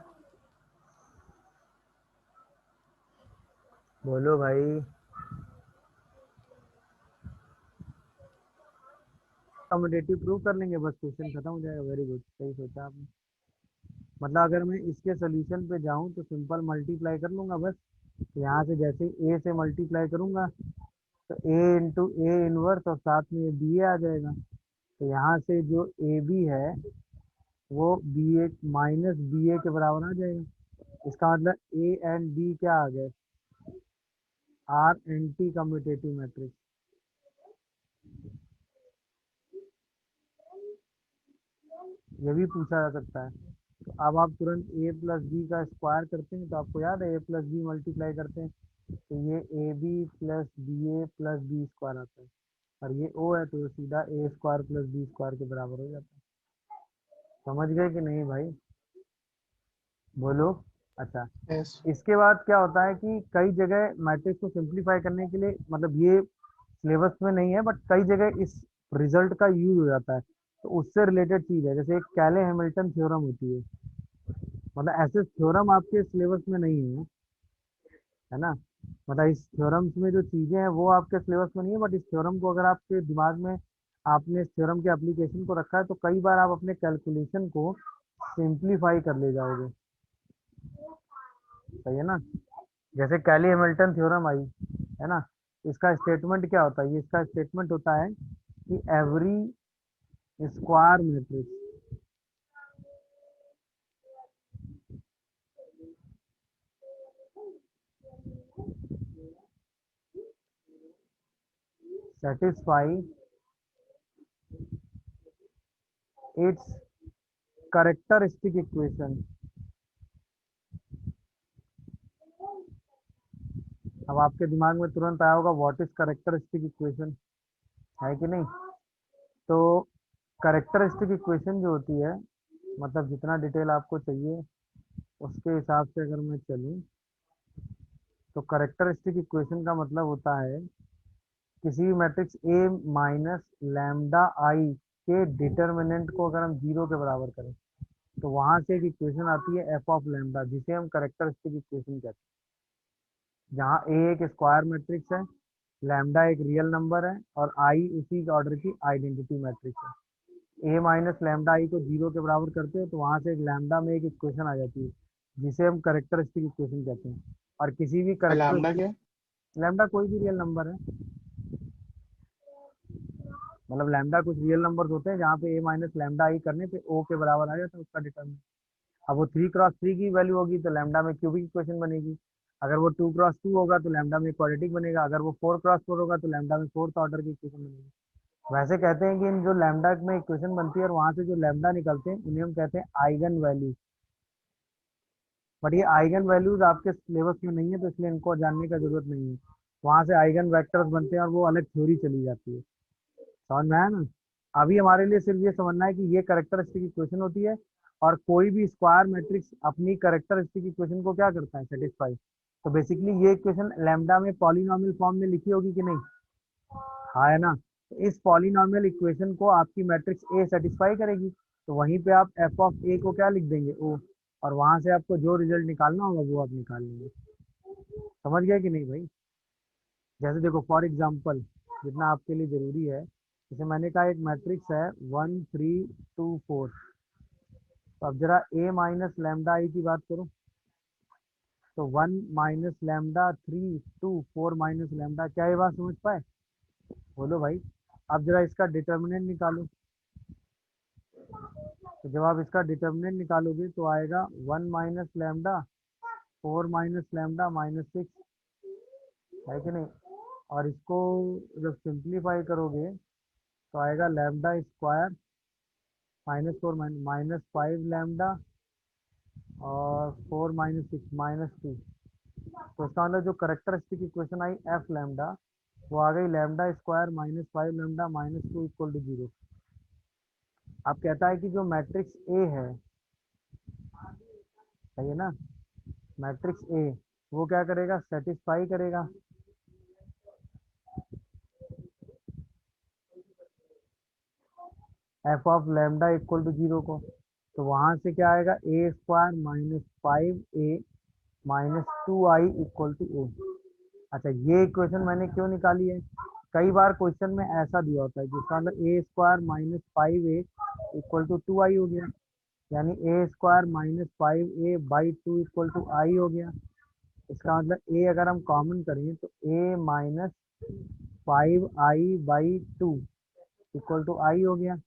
बोलो भाई। कम्यूटेटिव प्रूव कर लेंगे, बस क्वेश्चन खत्म हो जाएगा। वेरी गुड, सही सोचा आपने। मतलब अगर मैं इसके सोल्यूशन पे जाऊं तो सिंपल मल्टीप्लाई कर लूंगा बस। यहाँ से जैसे ए से मल्टीप्लाई करूंगा तो ए इंटू ए इनवर्स और साथ में बी ए आ जाएगा। तो यहाँ से जो ए बी है वो बी ए माइनस बी ए के बराबर आ जाएगा। इसका मतलब ए एंड बी क्या आ गए, आर एंटी कम्यूटेटिव मैट्रिक्स। ये भी पूछा जा सकता है। तो अब आप तुरंत ए प्लस बी का स्क्वायर करते हैं तो आपको याद है ए प्लस बी मल्टीप्लाई करते हैं तो ये A B plus B A plus B square आता है, और ये ओ है तो सीधा A square plus B square के बराबर हो जाता है। समझ गए कि नहीं भाई, बोलो। अच्छा, यस। इसके बाद क्या होता है कि कई जगह मैट्रिक्स को सिंप्लीफाई करने के लिए, मतलब ये सिलेबस में नहीं है बट कई जगह इस रिजल्ट का यूज हो जाता है, तो उससे रिलेटेड चीज है। जैसे एक कैले हैमिल्टन थ्योरम होती है, मतलब ऐसे थ्योरम आपके सिलेबस में नहीं है, है ना। मतलब इस थ्योरम्स में जो चीजें हैं वो आपके सिलेबस में नहीं है, बट इस थ्योरम को अगर आपके दिमाग में, आपने इस थ्योरम के एप्लीकेशन को रखा है तो कई बार आप अपने कैलकुलेशन को सिंप्लीफाई कर ले जाओगे। सही है ना। जैसे कैली हैमिल्टन थ्योरम आई, है ना। इसका स्टेटमेंट क्या होता है, ये इसका स्टेटमेंट होता है कि every square matrix, satisfy its characteristic equation। अब आपके दिमाग में तुरंत आया होगा व्हाट इज कैरेक्टरिस्टिक इक्वेशन, है कि नहीं? तो कैरेक्टरिस्टिक इक्वेशन जो होती है, मतलब जितना डिटेल आपको चाहिए उसके हिसाब से अगर मैं चलूँ तो कैरेक्टरिस्टिक इक्वेशन का मतलब होता है किसी भी मैट्रिक्स ए माइनस लैम्डा आई के डिटर्मिनेंट को अगर हम 0 के बराबर करें तो वहां से एक इक्वेशन आती है एफ ऑफ लैम्डा, जिसे हम कैरेक्टरिस्टिक इक्वेशन कहते हैं, जहाँ ए एक स्क्वायर मैट्रिक्स है, लैम्डा एक रियल नंबर है और आई उसी ऑर्डर की आइडेंटिटी मैट्रिक्स है। ए माइनस लैम्डा आई को 0 के बराबर करते हैं तो वहां से एक लैम्डा में एक इक्वेशन आ जाती है जिसे हम कैरेक्टरिस्टिक इक्वेशन कहते हैं। और किसी भी लैम्डा कैरेक्टरिस्टिक, क्या? लैम्डा कोई भी रियल नंबर है, मतलब लैम्डा कुछ रियल नंबर्स होते हैं जहाँ पे ए माइनस लैम्डा आई करने पे ओ के बराबर आ जाता है उसका डिटर्मिनेंट। अब वो 3x3 की वैल्यू होगी तो लैम्डा में क्यूबिक इक्वेशन बनेगी, अगर वो 2x2 होगा तो लैम्डा में क्वाड्रेटिक बनेगा, अगर वो 4x4 होगा तो लैम्डा में फोर्थ ऑर्डर की इक्वेशन बनेगी। वैसे कहते हैं कि इन जो लैम्डा में इक्वेशन बनती है और वहां से जो लैम्डा निकलते हैं उन्हें हम कहते हैं आइगन वैल्यू। बट ये आइगन वैल्यूज आपके सिलेबस में नहीं है तो इसलिए इनको जानने का जरूरत नहीं है। वहां से आइगन वेक्टर्स बनते हैं और वो अलग थ्योरी चली जाती है। समझ में आया ना? अभी हमारे लिए सिर्फ ये समझना है कि ये कैरेक्टरिस्टिक इक्वेशन होती है और कोई भी स्क्वायर मैट्रिक्स अपनी कैरेक्टरिस्टिक इक्वेशन को क्या करता है, सेटिस्फाई। तो बेसिकली ये इक्वेशन लैम्डा में पॉलिनॉमियल फॉर्म में लिखी होगी कि नहीं? हाँ है ना? तो इस पॉलिनॉमियल इक्वेशन को आपकी मैट्रिक्स ए सेटिस्फाई करेगी तो वहीं पे आप एफ ऑफ ए को क्या लिख देंगे, ओ, और वहां से आपको जो रिजल्ट निकालना होगा वो आप निकाल लेंगे। समझ गए कि नहीं भाई? जैसे देखो फॉर एग्जाम्पल, जितना आपके लिए जरूरी है, जैसे मैंने कहा एक मैट्रिक्स है 1 3 2 4, तो अब जरा ए माइनस लैम्डा आई की बात करो तो 1 - लैम्डा 3 2 4 - लैम्डा, क्या ये बात समझ पाए? बोलो भाई। अब जरा इसका डिटर्मिनेंट निकालो, तो जब आप इसका डिटर्मिनेंट निकालोगे तो आएगा 1 - लैम्डा 4 - लैम्डा -6, है कि नहीं? और इसको जब सिंप्लीफाई करोगे तो आएगा लैम्डा स्क्वायर -4 -5 लैम्डा और 4 - 6 -2। तो इसका मतलब जो characteristic equation I F lambda वो आ गई लैम्डा स्क्वायर -5 लैम्डा -2 = 0। अब कहता है कि जो मैट्रिक्स ए है, सही है ना, मैट्रिक्स ए वो क्या करेगा, सेटिस्फाई करेगा एफ ऑफ लैम्डा = 0 को। तो वहां से क्या आएगा, ए स्क्वायर -5a -2i = a। अच्छा ये इक्वेशन मैंने क्यों निकाली है, कई बार क्वेश्चन में ऐसा दिया होता है जिसका मतलब ए स्क्वायर -5a = 2i हो गया, यानी ए स्क्वायर -5a/2 = i हो गया। इसका मतलब ए अगर हम कॉमन करें तो a -5i/2 = i हो गया,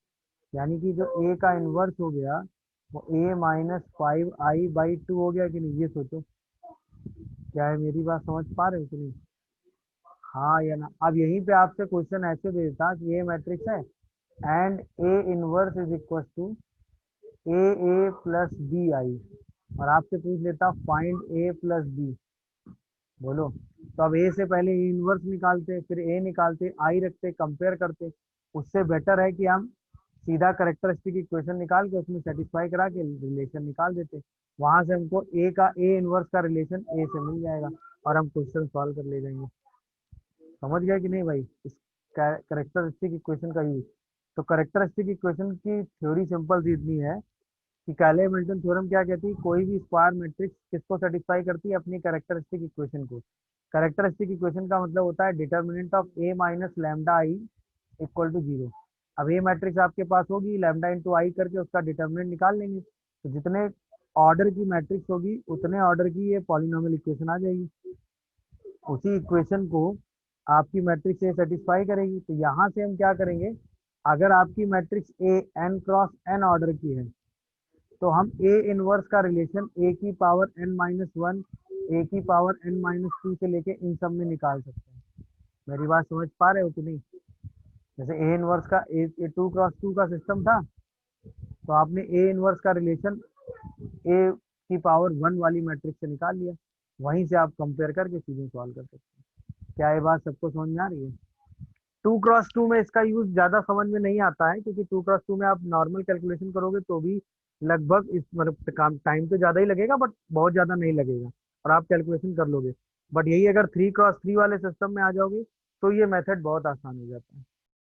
यानी कि जो ए का इन्वर्स हो गया वो a -5i/2 हो गया कि नहीं, ये सोचो। क्या है, मेरी बात समझ पा रहे हो कि नहीं? हाँ या ना? अब यहीं पे आपसे क्वेश्चन ऐसे देता कि ये मैट्रिक्स है and A inverse is equal to A plus B I, और आपसे पूछ लेता फाइंड ए प्लस बी। बोलो। तो अब ए से पहले ए इनवर्स निकालते, फिर ए निकालते, आई रखते, कंपेयर करते। उससे बेटर है कि हम सीधा करेक्टरिस्टिक इक्वेशन निकाल के उसमें सेटिस्फाई करा के रिलेशन निकाल देते। वहां से हमको ए का ए इनवर्स का रिलेशन ए से मिल जाएगा और हम क्वेश्चन सॉल्व कर ले जाएंगे। समझ गया कि नहीं भाई इस करेक्टरिस्टिक इक्वेशन का यूज? तो करेक्टरिस्टिक इक्वेशन की थ्योरी सिंपल सी इतनी है कि कैले हैमिल्टन थ्योरम क्या कहती है, कोई भी स्क्वायर मैट्रिक्स किसको सेटिस्फाई करती है, अपनी कैरेक्टरिस्टिक इक्वेशन को। कैरेक्टरिस्टिक इक्वेशन का मतलब होता है determinant of A minus lambda I = 0। अब ये मैट्रिक्स आपके पास होगी, लैम्डा इंटू आई करके उसका डिटर्मिनेंट निकाल लेंगे, तो जितने ऑर्डर की मैट्रिक्स होगी उतने ऑर्डर की ये पॉलिनॉमियल इक्वेशन आ जाएगी। उसी इक्वेशन को आपकी मैट्रिक्स ए सेटिस्फाई करेगी। तो यहाँ से हम क्या करेंगे, अगर आपकी मैट्रिक्स ए n×n ऑर्डर की है तो हम ए इनवर्स का रिलेशन ए की पावर n-1 ए की पावर n-2 से लेके इन सब में निकाल सकते हैं। मेरी बात समझ पा रहे हो कि नहीं? जैसे ए इनवर्स का ए 2x2 का सिस्टम था, तो आपने ए इनवर्स का रिलेशन ए की पावर 1 वाली मैट्रिक्स से निकाल लिया, वहीं से आप कंपेयर करके चीजें सॉल्व कर सकते हैं। क्या ये बात सबको समझ में आ रही है? 2x2 में इसका यूज ज्यादा समझ में नहीं आता है, क्योंकि 2x2 में आप नॉर्मल कैलकुलेशन करोगे तो भी लगभग इस मतलब काम टाइम तो ज्यादा ही लगेगा, बट बहुत ज्यादा नहीं लगेगा और आप कैलकुलेशन कर लोगे। बट यही अगर 3x3 वाले सिस्टम में आ जाओगे तो ये मेथड बहुत आसान हो जाता है।